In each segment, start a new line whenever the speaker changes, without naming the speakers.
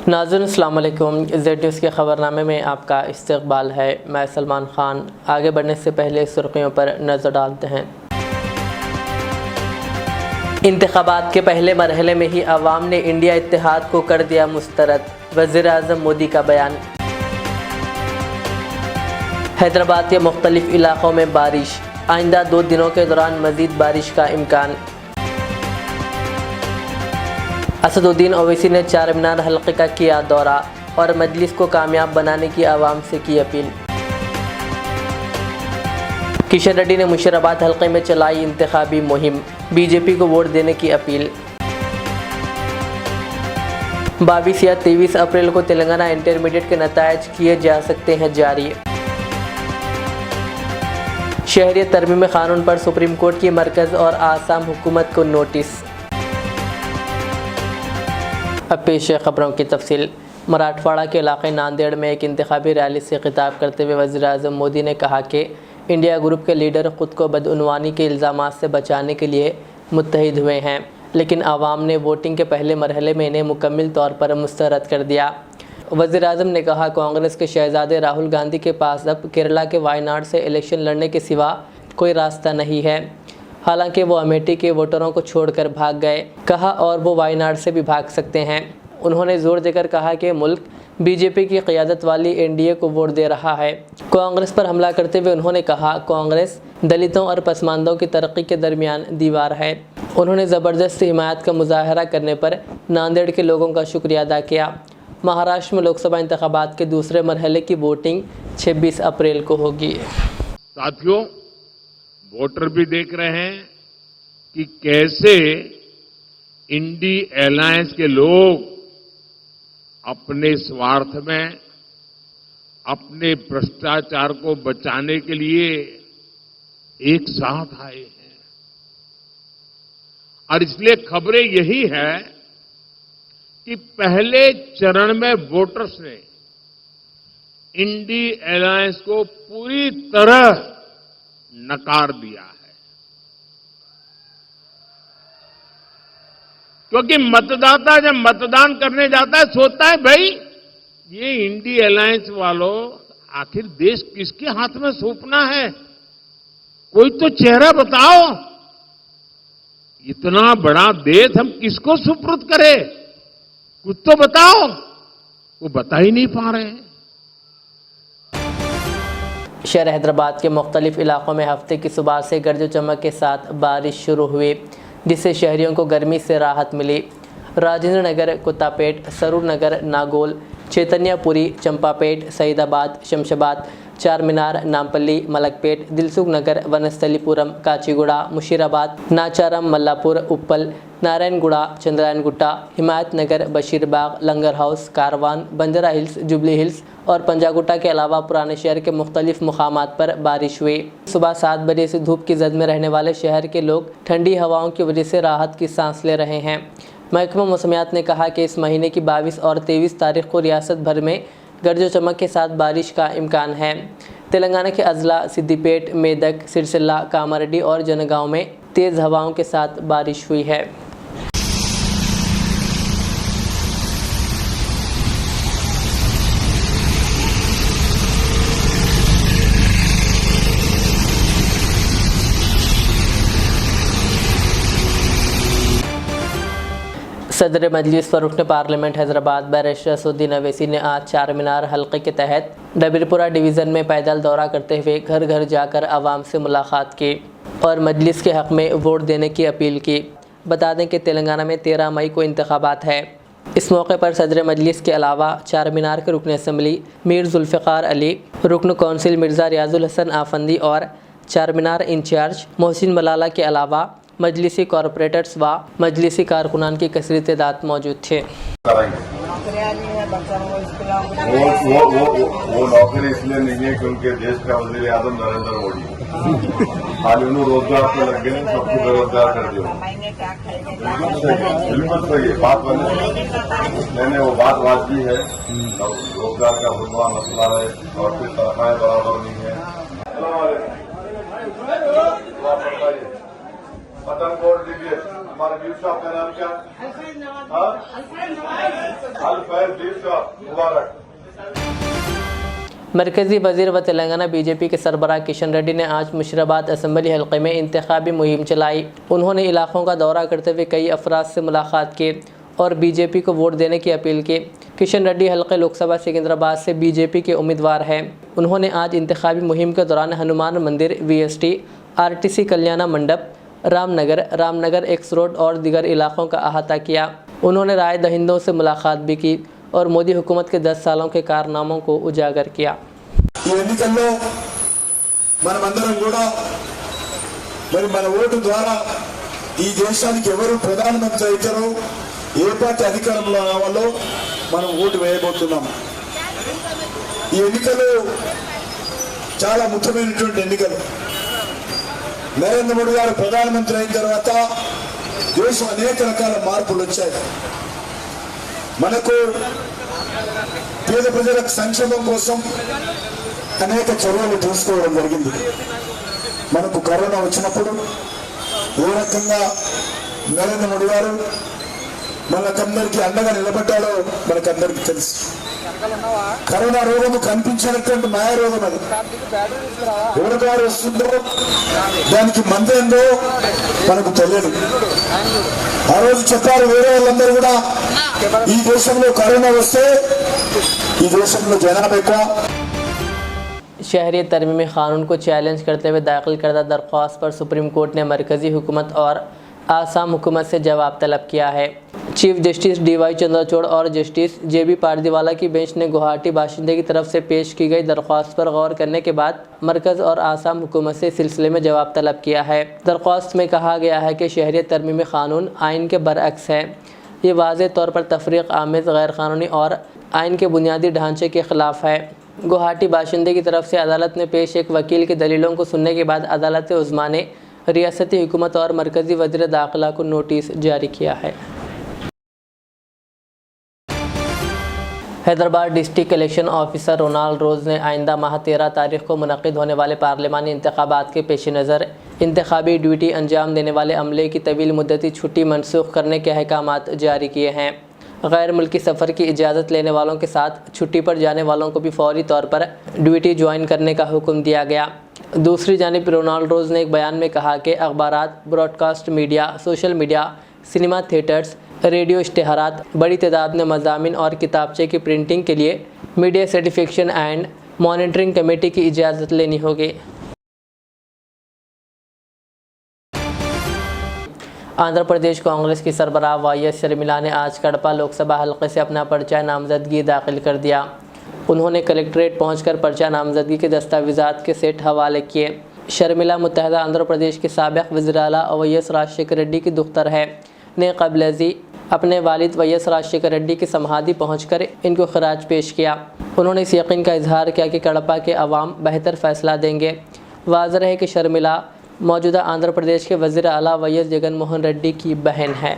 नाज़रीन अस्सलाम वालेकुम। ज़ेड न्यूज़ के ख़बरनामे में आपका इस्तकबाल है। मैं सलमान ख़ान। आगे बढ़ने से पहले सुर्खियों पर नज़र डालते हैं। इंतख़ाबात के पहले मरहले में ही अवाम ने इंडिया इत्तेहाद को कर दिया मुस्तरद। वज़ीर-ए-आज़म मोदी का बयान। हैदराबाद के मुख्तलिफ इलाक़ों में बारिश, आइंदा 2 दिनों के दौरान मज़ीद बारिश का इम्कान। असदुद्दीन ओवैसी ने चार मीनार हल्के का किया दौरा और मजलिस को कामयाब बनाने की आवाम से की अपील। किशन रेड्डी ने मुशीराबाद हल्के में चलाई इंतखाबी मुहिम, बीजेपी को वोट देने की अपील। 22 या 23 अप्रैल को तेलंगाना इंटरमीडिएट के नतायज किए जा सकते हैं जारी। शहरियत तरमीम कानून पर सुप्रीम कोर्ट की मरकज़ और आसाम हुकूमत को नोटिस। अब पेश है खबरों की तफसील। मराठवाड़ा के इलाके नांदेड़ में एक इंतखाबी रैली से खिताब करते हुए वज़ीर-ए-आज़म मोदी ने कहा कि इंडिया ग्रुप के लीडर ख़ुद को बदउनवानी के इल्ज़ामात से बचाने के लिए मुत्तहिद हुए हैं, लेकिन आवाम ने वोटिंग के पहले मरहले में इन्हें मुकम्मल तौर पर मुस्तरद कर दिया। वज़ीर-ए-आज़म ने कहा, कांग्रेस के शहज़ादे राहुल गांधी के पास अब केरला के वायनाड से इलेक्शन लड़ने के सिवा कोई रास्ता नहीं है। हालांकि वो अमेठी के वोटरों को छोड़कर भाग गए। कहा और वो वायनाड से भी भाग सकते हैं। उन्होंने जोर देकर कहा कि मुल्क बीजेपी की क़यादत वाली एनडीए को वोट दे रहा है। कांग्रेस पर हमला करते हुए उन्होंने कहा, कांग्रेस दलितों और पसमानदों की तरक्की के दरमियान दीवार है। उन्होंने ज़बरदस्त हिमायत का मुजाहरा करने पर नांदेड़ के लोगों का शुक्रिया अदा किया। महाराष्ट्र में लोकसभा इंतखाबात के दूसरे मरहले की वोटिंग 26 अप्रैल को होगी।
साथियों, वोटर भी देख रहे हैं कि कैसे इंडी अलायंस के लोग अपने स्वार्थ में, अपने भ्रष्टाचार को बचाने के लिए एक साथ आए हैं। और इसलिए खबरें यही है कि पहले चरण में वोटर्स ने इंडी अलायंस को पूरी तरह नकार दिया है, क्योंकि मतदाता जब मतदान करने जाता है सोचता है, भाई ये इंडी अलायंस वालों आखिर देश किसके हाथ में सौंपना है, कोई तो चेहरा बताओ। इतना बड़ा देश हम किसको सुपुर्द करें, कुछ तो बताओ। वो बता ही नहीं पा रहे हैं।
शहर हैदराबाद के मुख्तलिफ इलाक़ों में हफ्ते की सुबह से गरज चमक के साथ बारिश शुरू हुई, जिससे शहरियों को गर्मी से राहत मिली। राजेंद्र नगर, कुत्तापेट, सरूर नगर, नागोल, चैतन्यपुरी, चंपापेट, सईदाबाद, शमशाबाद, चार मीनार, नामपल्ली, मलकपेट, दिलसुख नगर, वनस्थलीपुरम, काचीगुड़ा, मुशीराबाद, नाचारम, मल्लापुर, उप्पल, नारायणगुड़ा, चंद्रायनगुट्टा, हिमायत नगर, बशीरबाग, लंगर house, Karwan, Banjara hills, jubilee hills और पंजागुट्टा के अलावा पुराने शहर के मुख्तलिफ मुकामात पर बारिश हुई। सुबह 7 बजे से धूप की जद में रहने वाले शहर के लोग ठंडी हवाओं की वजह से राहत की सांस ले रहे हैं। महकमा मौसमियात ने कहा कि इस महीने की 22 और 23 तारीख को रियासत भर में गरज चमक के साथ बारिश का इम्कान है। तेलंगाना के अजला, सिद्दीपेट, मेदक, सिरसिल्ला, कामारेड्डी और जनगांव में तेज़ हवाओं के साथ बारिश हुई है। सदर मजलिस व रुकन पार्लियामेंट हैदराबाद बैरिस्टर असदुद्दीन ओवैसी ने आज चार मीनार हल्के के तहत डबीरपुरा डिवीज़न में पैदल दौरा करते हुए घर घर जाकर आवाम से मुलाकात की और मजलिस के हक़ में वोट देने की अपील की। बता दें कि तेलंगाना में 13 मई को इंतखाबात है। इस मौके पर सदर मजलिस के अलावा चार मीनार के रुकन असम्बली मीर जुल्फ़िकार अली, रुकन कौंसिल मिर्ज़ा रियाजुल हसन आफंदी और चार मीनार इंचार्ज मोहसिन मलाला के अलावा मजलिसी कॉरपोरेटर्स व मजलिसी कारकुनान की कसरी तादाद मौजूद थे।
वो नौकरी इसलिए नहीं है कि उनके देश का वज़ीर आज़म नरेंद्र मोदी खाली उन्होंने रोजगार पे लग गए, सबको बेरोजगार कर दिया। बिल्कुल सही है बात बने, मैंने वो बात वाजिब है। रोजगार का बहुत बड़ा मसला है और फिर तनख्वाहें बराबर नहीं है। पतंग कोट दीजिए। हमारे गिफ्ट शॉप का नाम क्या? अल-खैर दीन का मुबारक।
मरकजी वजीर व तेलंगाना बीजेपी के सरबराह किशन रेड्डी ने आज मुशीराबाद असम्बली हल्के में इंतखाबी मुहिम चलाई। उन्होंने इलाकों का दौरा करते हुए कई अफराद से मुलाकात की और बीजेपी को वोट देने की अपील की। किशन रेड्डी हल्के लोकसभा सिकंदराबाद से बीजेपी के उम्मीदवार हैं। उन्होंने आज इंतखाबी मुहिम के दौरान हनुमान मंदिर, VST, RTC कल्याणा मंडप, रामनगर एक्स रोड और दीगर इलाकों का अहाता किया। उन्होंने राय दहिंदों से मुलाकात भी की और मोदी हुकूमत के 10 सालों के कारनामों को उजागर किया।
ఈ ఎన్నికల్లో మనమందరం కూడా మరి మన ఓటు ద్వారా ఈ దేశానికి ఎవరు ప్రధానమంత్రి అవుతారో, ఏ పార్టీ అధికారంలో రావాలో మనం ఓటు వేయబోతున్నాం. ఈ ఎన్నికలు చాలా ముఖ్యమైనటువంటి ఎన్నికలు. నరేంద్ర మోడీ గారు ప్రధానమంత్రి అయిన తర్వాత దేశం అనేక రకాల మార్పులు వచ్చాయి. మనకు పేద ప్రజలకు సంక్షేమం కోసం అనేక చర్యలు తీసుకోవడం జరిగింది. మనకు కరోనా వచ్చినప్పుడు ఏ రకంగా నరేంద్ర మోడీ గారు మనకందరికీ అండగా నిలబడ్డాడో మనకందరికీ తెలుసు. కరోనా రోగము కనిపించినటువంటి మాయా రోగం అది. ఎవరి ద్వారా వస్తుందో దానికి మందేందో మనకు తెలియదు. ఆ రోజు చెప్పారు వేరే వాళ్ళందరూ కూడా, ఈ దేశంలో కరోనా వస్తే ఈ దేశంలో జనాభా ఎక్కువ.
शहरी तरमीमी क़ानून को चैलेंज करते हुए दाखिल करदा दरख्वास्त पर सुप्रीम कोर्ट ने मरकज़ी हुकूमत और आसाम हुकूमत से जवाब तलब किया है। चीफ जस्टिस DY चंद्रचूड़ और जस्टिस JB पारदीवाला की बेंच ने गुवाहाटी बाशिंदे की तरफ से पेश की गई दरख्वास्त पर गौर करने के बाद मरकज़ और आसाम हुकूमत से इस सिलसिले में जवाब तलब किया है। दरख्वास्त में कहा गया है कि शहरी तरमीमी क़ानून आइन के बरअक्स है। ये वाज़ेह तौर पर तफरीक़ आमेज़, गैर क़ानूनी और आइन के बुनियादी ढांचे के ख़िलाफ़ है। गुवाहाटी बाशिंदे की तरफ से अदालत में पेश एक वकील की दलीलों को सुनने के बाद अदालत उज़्मा ने रियासती हुकूमत और मरकज़ी वज़ीर दाखिला को नोटिस जारी किया है। Hyderabad district election officer Ronald Rose ने आइंदा माह 13 तारीख को मुनक़िद होने वाले पार्लिमानी इंतखाबात के पेश नज़र इंतखाबी ड्यूटी अंजाम देने वाले अमले की तवील मुद्दती छुट्टी मनसूख करने के अहकामात जारी किए हैं। गैर मुल्की सफ़र की इजाज़त लेने वालों के साथ छुट्टी पर जाने वालों को भी फौरी तौर पर ड्यूटी ज्वाइन करने का हुक्म दिया गया। दूसरी जानिब रोनाल्ड रोज़ ने एक बयान में कहा कि अखबारात, broadcast media, social media, cinema theatres, radio इश्तहारात, बड़ी तादाद में मज़ामिन और किताबचे की प्रिंटिंग के लिए media certification and monitoring committee की इजाज़त लेनी होगी। आंध्र प्रदेश कांग्रेस की सरबराह YS शर्मिला ने आज कड़पा लोकसभा हल्के से अपना पर्चा नामजदगी दाखिल कर दिया। उन्होंने कलेक्ट्रेट पहुंचकर पर्चा नामजदगी के दस्तावेज़ात के सेट हवाले किए। शर्मिला मुत्तहदा आंध्र प्रदेश के साबिक़ वज़ीर आला YS राजशेखर रेड्डी की दुख्तर है ने कबलजी अपने वालिद YS राजशेखर रेड्डी की समाधि पहुंचकर इनको खराज पेश किया। उन्होंने इस यकीन का इजहार किया कि कड़पा के अवाम बेहतर फ़ैसला देंगे। वाज़ेह है कि शर्मिला मौजूदा आंध्र प्रदेश के वज़ीर आला YS जगन मोहन रेड्डी की बहन है।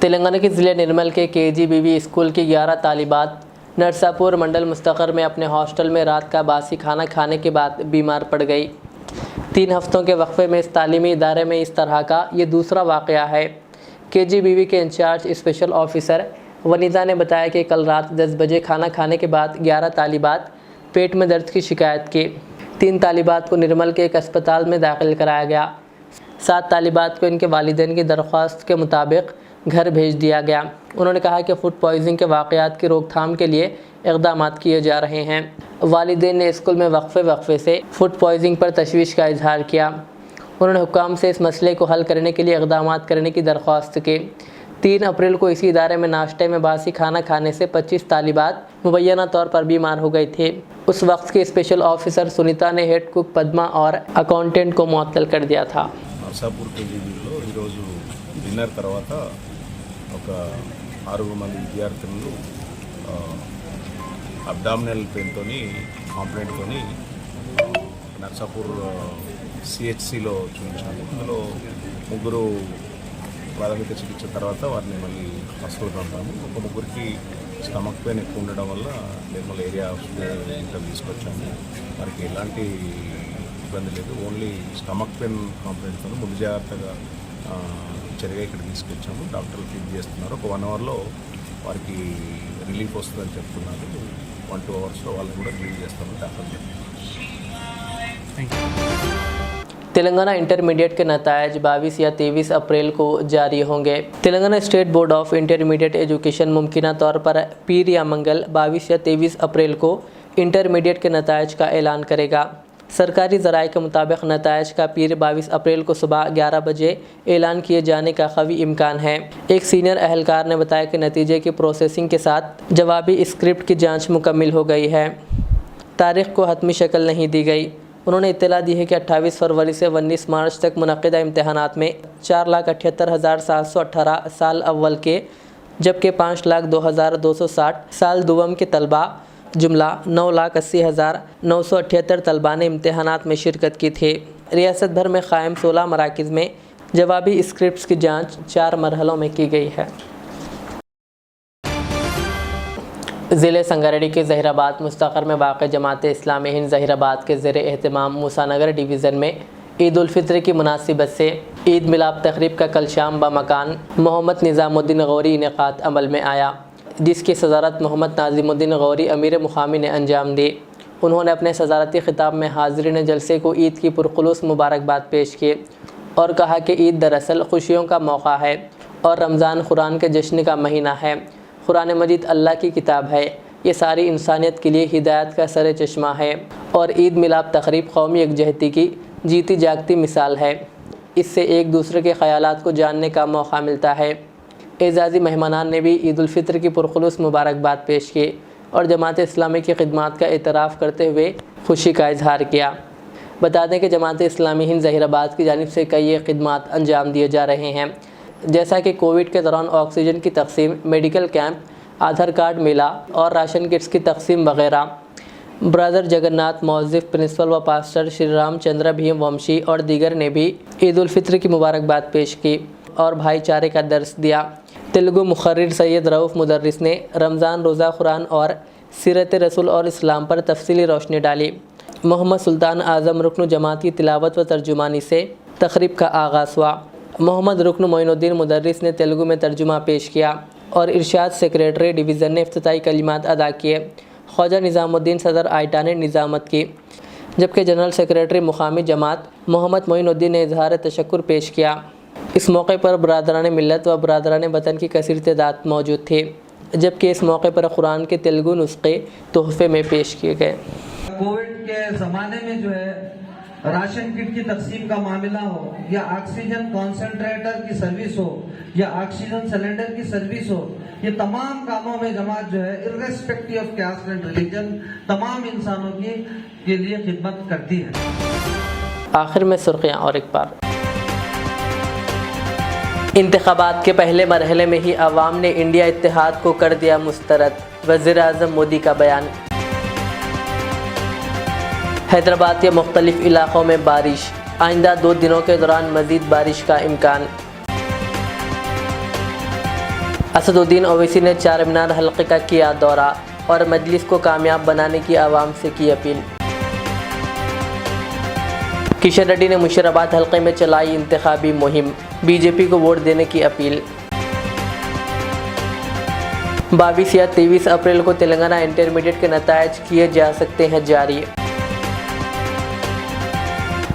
तेलंगाना के ज़िले निर्मल के KGBV स्कूल की 11 तालिबात नरसापुर मंडल मुस्तक़र में अपने हॉस्टल में रात का बासी खाना खाने के बाद बीमार पड़ गई। 3 हफ्तों के वक्फे में इस तालीमी इदारे में इस तरह का ये दूसरा वाक़या है। KGBV के इंचार्ज स्पेशल ऑफिसर वनीता ने बताया कि कल रात 10 बजे खाना खाने के बाद 11 तालिबात पेट में दर्द की शिकायत की। 3 तालिबात को निर्मल के एक अस्पताल में दाखिल कराया गया। 7 तालिबात को इनके वालिदैन की दरख्वास्त के मुताबिक घर भेज दिया गया। उन्होंने कहा कि फूड पॉइजनिंग के वाक़यात की रोकथाम के लिए इक़दाम किए जा रहे हैं। वालिदैन ने स्कूल में वक्फे से फूड पॉइजनिंग पर तशवीश का इजहार किया। उन्होंने हुक्काम से इस मसले को हल करने के लिए इक़दाम करने की दरख्वास्त की। 3 अप्रैल को इसी इदारे में नाश्ते में बासी खाना खाने से 25 तालिबात मुबैना तौर पर बीमार हो गई थी। उस वक्त के स्पेशल ऑफिसर सुनीता ने हेड कुक पद्मा और अकाउंटेंट को मुअत्तल कर दिया था।
నర్సాపూర్ KGBలో ఈరోజు డిన్నర్ తర్వాత ఒక 6 మంది విద్యార్థులు అబ్డామినల్ పెయిన్తోని కాంప్లైంట్తోని నర్సాపూర్ CHCలో చూపించాము. అందులో 3 ప్రాథమిక చికిత్స తర్వాత వారిని మళ్ళీ హాస్పిటల్ పంపాము. ఒక 3కి స్టమక్ పెయిన్ ఎక్కువ ఉండడం వల్ల నిర్మల్ ఏరియా హాస్పిటల్ తీసుకొచ్చాము. వారికి ఎలాంటి ఇబ్బంది లేదు. ఓన్లీ స్టమక్ పెయిన్ కాంప్లైంట్తో ముందు జాగ్రత్తగా చర్యగా ఇక్కడ తీసుకొచ్చాము. డాక్టర్లు ఫిట్ చేస్తున్నారు. ఒక 1 అవర్లో వారికి రిలీఫ్ వస్తుందని చెప్తున్నారు. 1-2 అవర్స్లో వాళ్ళని కూడా రిలీవ్ చేస్తామని డాక్టర్ చెప్తున్నారు.
तेलंगाना इंटरमीडिएट के नतायज 22 या 23 अप्रैल को जारी होंगे। Telangana state board of intermediate education मुमकिना तौर पर पीर या मंगल 22 या 23 अप्रैल को इंटरमीडिएट के नतायज का ऐलान करेगा। सरकारी ज़राए के मुताबिक नतायज का पीर 22 अप्रैल को सुबह 11 बजे ऐलान किए जाने का कवी इम्कान है। एक सीनियर अहलकार ने बताया कि नतीजे की प्रोसेसिंग के साथ जवाबी स्क्रिप्ट की जाँच मुकम्मिल हो गई है। तारीख को हतमी शक्ल नहीं दी गई। उन्होंने इत्तला दी है कि 28 फरवरी से 19 मार्च तक मुनक़िदा इम्तहानात में 4,78,718 साल अव्वल के जबकि 5,02,260 साल दुवम के तलबा जुमला 9,80,978 तलबा ने इम्तहानात में शिरकत की थी। रियासत भर में क़ायम 16 मराकिज़ में जवाबी स्क्रिप्ट्स की जाँच 4 मरहलों में की गई है। ज़िले संगारेड्डी के ज़हीराबाद मुस्तक़र में वाक़ जमात इस्लामी हिंद ज़हीराबाद के ज़ेर एहतमाम मूसानगर डिवीज़न में ईद उल फित्र की मुनासिबत से ईद मिलाप तक़रीब का कल शाम बमकान मोहम्मद निज़ामुद्दीन गौरी इनेक़ात अमल में आया, जिसकी सदारत मोहम्मद नाज़िमुद्दीन गौरी अमीर मुक़ामी ने अंजाम दी। उन्होंने अपने सदारती ख़िताब में हाज़रीन जलसे को ईद की पुरखुलूस मुबारकबाद पेश की और कहा कि ईद दरअसल खुशियों का मौका है और रमज़ान कुरान के जश्न का महीना है। कुरान मजीद अल्लाह की किताब है, ये सारी इंसानियत के लिए हिदायत का सर चश्मा है और ईद मिलाप तक़रीब कौमी यकजहती की जीती जागती मिसाल है। इससे एक दूसरे के ख़यालात को जानने का मौका मिलता है। एजाज़ी मेहमानान ने भी ईद उल फित्र की पुरखुलूस मुबारकबाद पेश की और जमात इस्लामी की खिदमात का एतराफ़ करते हुए खुशी का इजहार किया। बता दें कि जमात इस्लामी हिंद ज़हीराबाद की जानिब से कई खिदमात अंजाम दिए जा रहे हैं, जैसा कि कोविड के दौरान ऑक्सीजन की तकसीम, मेडिकल कैंप, आधार कार्ड मेला और राशन किट्स की तकसीम वगैरह। ब्रदर जगन्नाथ मौज़िफ़ प्रिंसिपल व पास्टर श्री रामचंद्र भीम वंशी और दीगर ने भी ईद उल फित्र की मुबारकबाद पेश की और भाईचारे का दर्स दिया। तेलुगु मुखर्रिर सैयद रऊफ़ मुदर्रिस ने रमज़ान, रोज़ा, कुरान और सीरत रसूल और इस्लाम पर तफसीली रोशनी डाली। मोहम्मद सुल्तान आज़म रुकन जमात की तिलावत व तर्जुमानी से तक़रीब का आगाज़ हुआ। मोहम्मद रुकन मोइनुद्दीन मुदर्रिस ने तेलुगु में तर्जुमा पेश किया और इरशाद सेक्रेटरी डिवीज़न ने इफ्तिताई कलिमात अदा किए। ख्वाजा निज़ामुद्दीन सदर आइटा ने निज़ामत की, जबकि जनरल सेक्रेटरी मुकामी जमात मोहम्मद मोइनुद्दीन ने इजहार तशक्कुर पेश किया। इस मौके पर बरादरान मिल्लत व बरादरान वतन की कसीर तादाद मौजूद थे, जबकि इस मौके पर कुरान के तेलुगु नुस्खे तोहफ़े में पेश किए गए।
कोविड के ज़माने में जो है राशन किट की तकसीम का मामला हो या ऑक्सीजन कॉन्सेंट्रेटर की सर्विस हो या ऑक्सीजन सिलेंडर की सर्विस हो, ये तमाम कामों में जमात जो है irrespective of caste and religion तमाम इंसानों की के लिए खिदमत करती है।
आखिर में सुर्खियाँ और एक बार। इंतखाबात के पहले मरहले में ही अवाम ने इंडिया इत्तेहाद को कर दिया मुस्तरद, वज़ीर आज़म मोदी का बयान। हैदराबाद के मुख्तलिफ इलाक़ों में बारिश, आइंदा 2 दिनों के दौरान मज़ीद बारिश का इम्कान। असदुद्दीन ओवैसी ने चार मीनार हल्के का किया दौरा और मजलिस को कामयाब बनाने की आवाम से की अपील। किशन रेड्डी ने मुशीराबाद हल्के में चलाई इंतखाबी मुहिम, बीजेपी को वोट देने की अपील। 22 या 23 अप्रैल को तेलंगाना इंटरमीडिएट के नतायज किए जा सकते हैं जारी।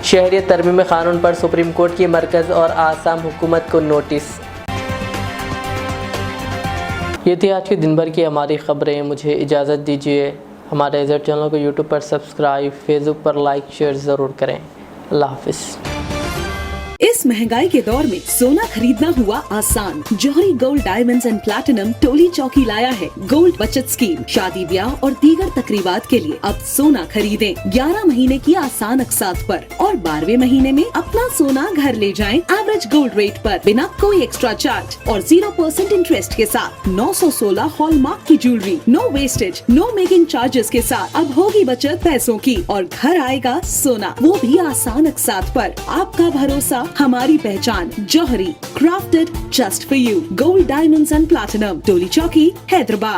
शहरियत तरमीम क़ानून पर सुप्रीम कोर्ट की मरकज़ और आसाम हुकूमत को नोटिस। ये थी आज की दिन भर की हमारी ख़बरें। मुझे इजाज़त दीजिए। हमारे एज़र चैनल को यूट्यूब पर सब्सक्राइब, फेसबुक पर लाइक शेयर ज़रूर करें। अल्लाह हाफ़िज़।
इस महंगाई के दौर में सोना खरीदना हुआ आसान। जौहरी gold diamonds and platinum Toli चौकी लाया है गोल्ड बचत स्कीम। शादी ब्याह और दीगर तकरीबात के लिए अब सोना खरीदें 11 महीने की आसान अक़सात पर और 12वें महीने में अपना सोना घर ले जाएं एवरेज गोल्ड रेट पर बिना कोई एक्स्ट्रा चार्ज और 0% इंटरेस्ट के साथ। 916 हॉलमार्क की jewellery, no wastage, no making charges के साथ। अब होगी बचत पैसों की और घर आएगा सोना, वो भी आसान अक़सात पर। आपका भरोसा, हमारी पहचान। Jauhri, crafted just for you. Gold diamonds and platinum, Toli Chowki, Hyderabad.